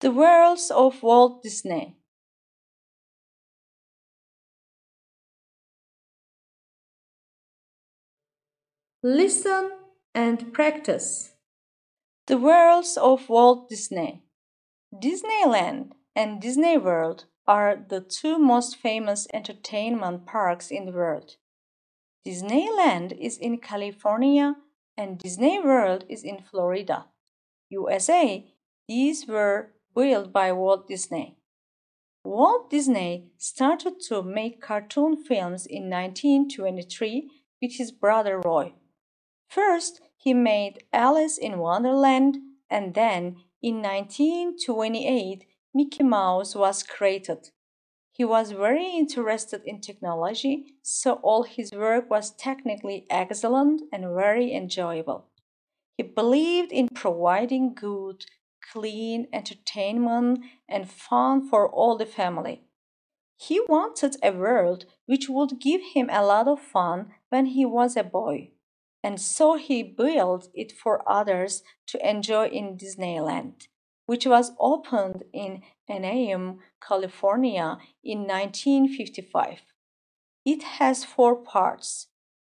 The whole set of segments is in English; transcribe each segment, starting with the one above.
The Worlds of Walt Disney. Listen and practice. The Worlds of Walt Disney. Disneyland and Disney World are the two most famous entertainment parks in the world. Disneyland is in California and Disney World is in Florida, USA. These were built by Walt Disney. Walt Disney started to make cartoon films in 1923 with his brother Roy. First, he made Alice in Wonderland, and then in 1928, Mickey Mouse was created. He was very interested in technology, so all his work was technically excellent and very enjoyable. He believed in providing good, clean entertainment and fun for all the family. He wanted a world which would give him a lot of fun when he was a boy, and so he built it for others to enjoy in Disneyland, which was opened in Anaheim, California in 1955. It has 4 parts: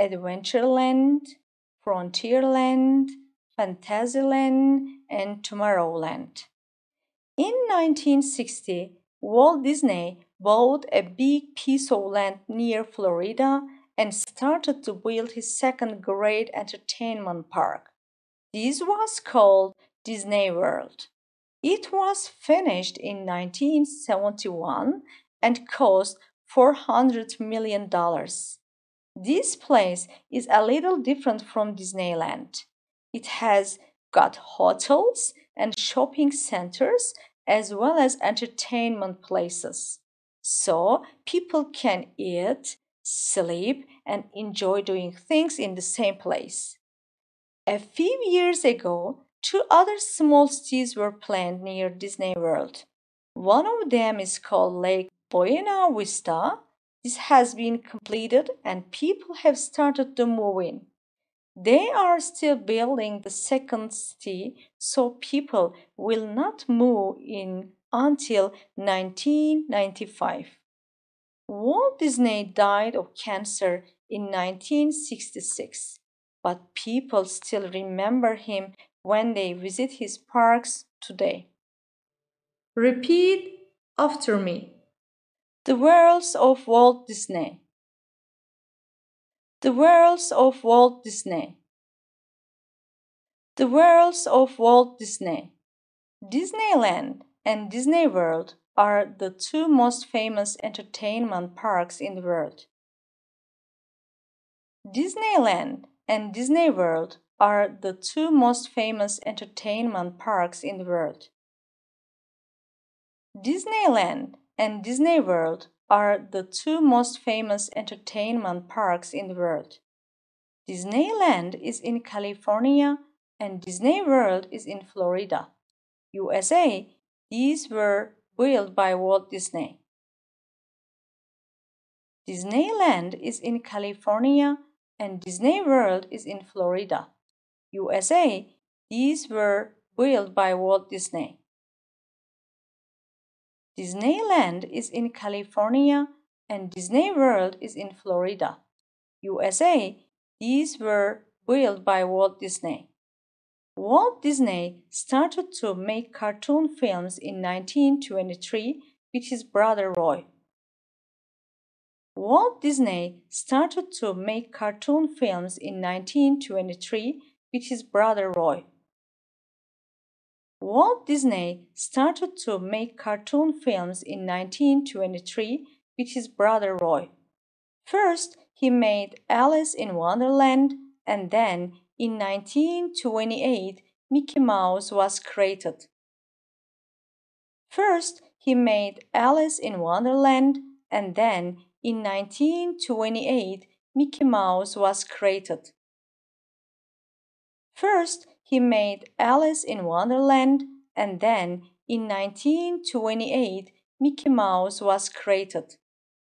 Adventureland, Frontierland, Fantasyland, and Tomorrowland. In 1960, Walt Disney bought a big piece of land near Florida and started to build his second great entertainment park. This was called Disney World. It was finished in 1971 and cost $400 million. This place is a little different from Disneyland. It has got hotels and shopping centers as well as entertainment places. So people can eat, sleep, and enjoy doing things in the same place. A few years ago, 2 other small cities were planned near Disney World. One of them is called Lake Buena Vista. This has been completed and people have started to move in. They are still building the second city, so people will not move in until 1995. Walt Disney died of cancer in 1966, but people still remember him when they visit his parks today. Repeat after me. The Worlds of Walt Disney. The Worlds of Walt Disney. The Worlds of Walt Disney. Disneyland and Disney World are the two most famous entertainment parks in the world. Disneyland and Disney World are the two most famous entertainment parks in the world. Disneyland and Disney World are the two most famous entertainment parks in the world. Disneyland is in California and Disney World is in Florida, USA. These were built by Walt Disney. Disneyland is in California and Disney World is in Florida, USA. These were built by Walt Disney. Disneyland is in California and Disney World is in Florida, USA. These were built by Walt Disney. Walt Disney started to make cartoon films in 1923 with his brother Roy. Walt Disney started to make cartoon films in 1923 with his brother Roy. Walt Disney started to make cartoon films in 1923 with his brother Roy. First, he made Alice in Wonderland, and then in 1928, Mickey Mouse was created. First, he made Alice in Wonderland, and then in 1928, Mickey Mouse was created. First, he made Alice in Wonderland, and then in 1928, Mickey Mouse was created.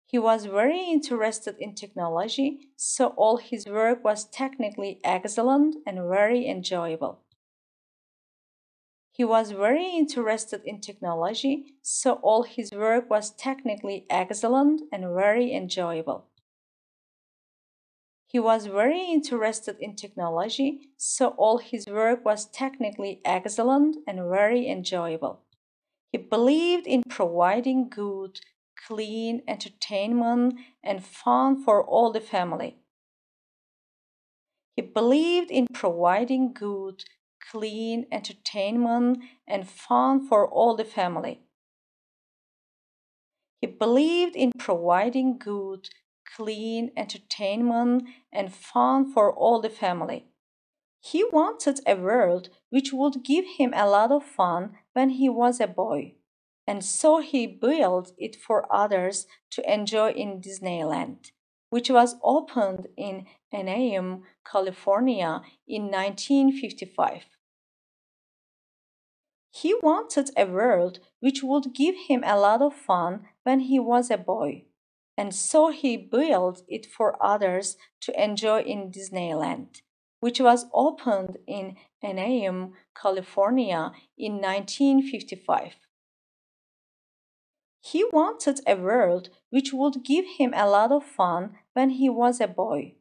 He was very interested in technology, so all his work was technically excellent and very enjoyable. He was very interested in technology, so all his work was technically excellent and very enjoyable. He was very interested in technology, so all his work was technically excellent and very enjoyable. He believed in providing good, clean entertainment and fun for all the family. He believed in providing good, clean entertainment and fun for all the family. He believed in providing good, clean entertainment and fun for all the family. He wanted a world which would give him a lot of fun when he was a boy, and so he built it for others to enjoy in Disneyland, which was opened in Anaheim, California in 1955. He wanted a world which would give him a lot of fun when he was a boy, and so he built it for others to enjoy in Disneyland, which was opened in Anaheim, California in 1955. He wanted a world which would give him a lot of fun when he was a boy,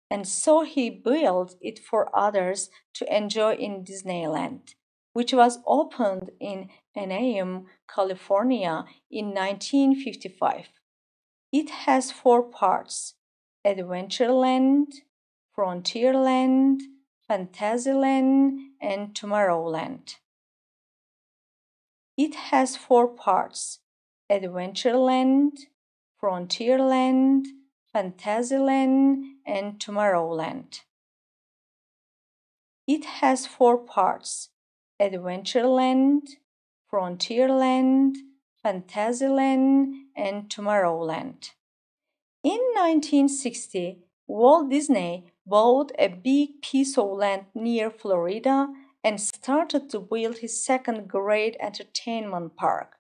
and so he built it for others to enjoy in Disneyland, which was opened in Anaheim, California in 1955. It has 4 parts: Adventureland, Frontierland, Fantasyland, and Tomorrowland. It has 4 parts: Adventureland, Frontierland, Fantasyland, and Tomorrowland. It has 4 parts: Adventureland, Frontierland, Fantasyland, and Tomorrowland. In 1960, Walt Disney bought a big piece of land near Florida and started to build his second great entertainment park.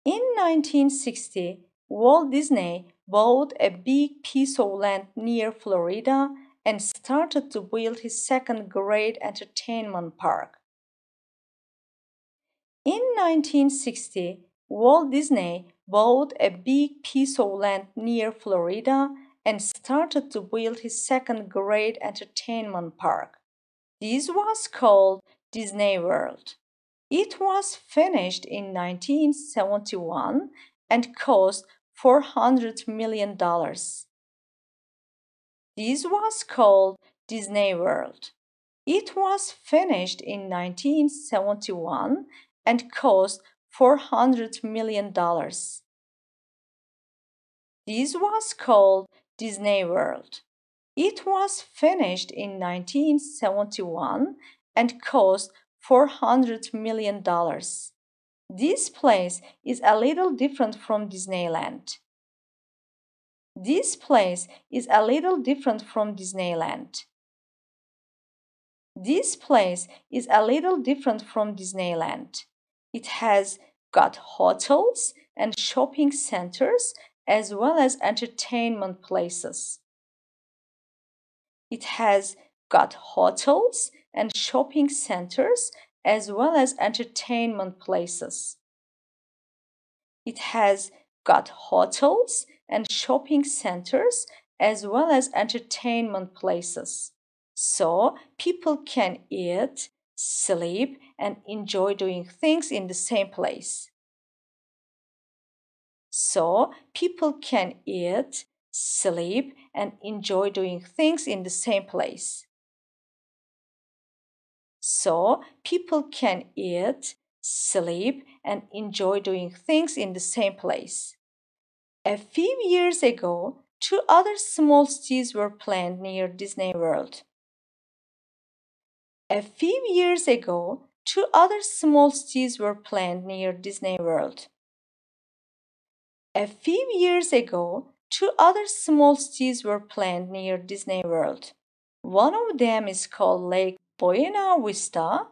In 1960, Walt Disney bought a big piece of land near Florida and started to build his second great entertainment park. In 1960, Walt Disney bought a big piece of land near Florida and started to build his second great entertainment park. This was called Disney World. It was finished in 1971 and cost $400 million. This was called Disney World. It was finished in 1971 and cost $400 million. This was called Disney World. It was finished in 1971 and cost $400 million. This place is a little different from Disneyland. This place is a little different from Disneyland. This place is a little different from Disneyland. It has got hotels and shopping centers as well as entertainment places. It has got hotels and shopping centers as well as entertainment places. It has got hotels and shopping centers as well as entertainment places. So people can eat, sleep, and enjoy doing things in the same place. So people can eat, sleep, and enjoy doing things in the same place. So people can eat, sleep, and enjoy doing things in the same place. A few years ago, 2 other small cities were planned near Disney World. A few years ago, 2 other small cities were planned near Disney World. A few years ago, 2 other small cities were planned near Disney World. One of them is called Lake Buena Vista.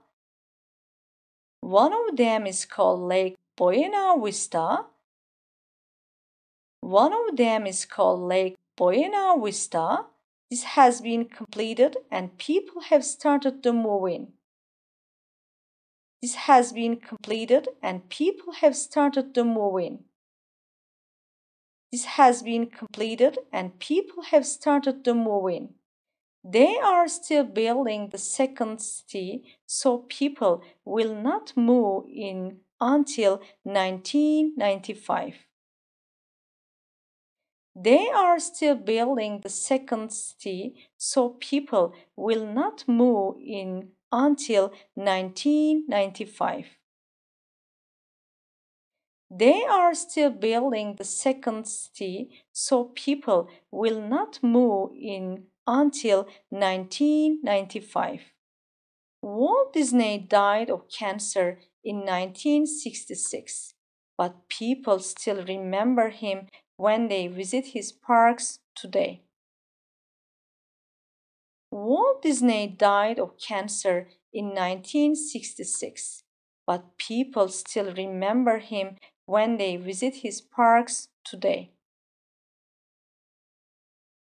One of them is called Lake Buena Vista. One of them is called Lake Buena Vista. This has been completed and people have started to move in. This has been completed and people have started to move in. This has been completed and people have started to move in. They are still building the second city, so people will not move in until 1995. They are still building the second city, so people will not move in until 1995. They are still building the second city, so people will not move in until 1995. Walt Disney died of cancer in 1966, but people still remember him when they visit his parks today. Walt Disney died of cancer in 1966, but people still remember him when they visit his parks today.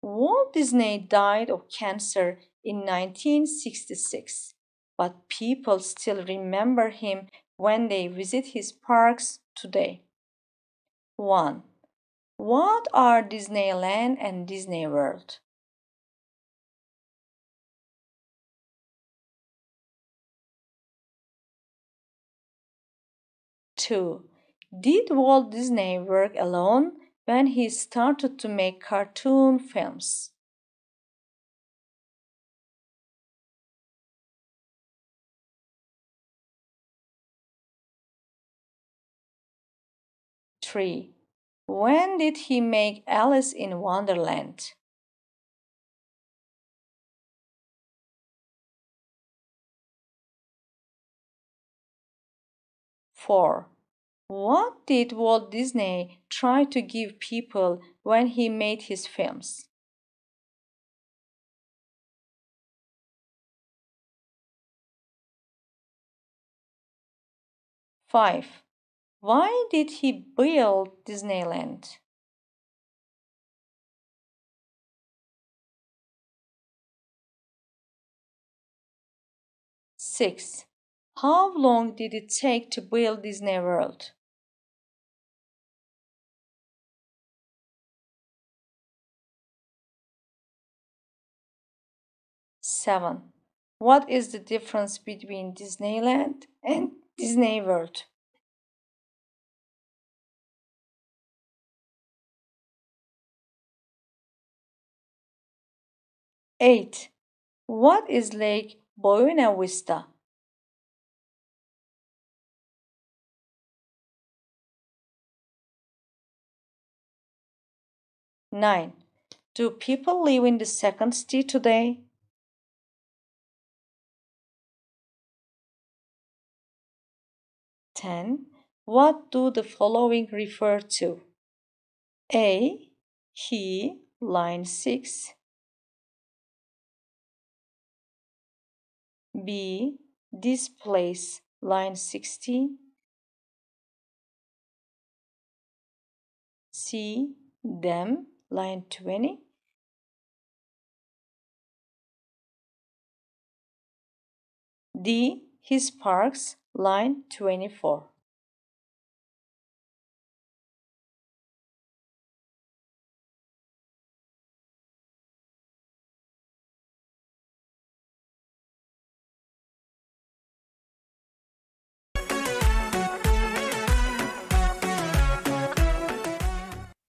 Walt Disney died of cancer in 1966, but people still remember him when they visit his parks today. 1. What are Disneyland and Disney World? Two. Did Walt Disney work alone when he started to make cartoon films? 3. When did he make Alice in Wonderland? 4. What did Walt Disney try to give people when he made his films? 5. Why did he build Disneyland? 6. How long did it take to build Disney World? 7. What is the difference between Disneyland and Disney World? 8. What is Lake Buena Vista? 9. Do people live in the second city today? 10. What do the following refer to? A. He, line 6. B. This place, line 16. C. Them, line 20. D. His parks, line 24.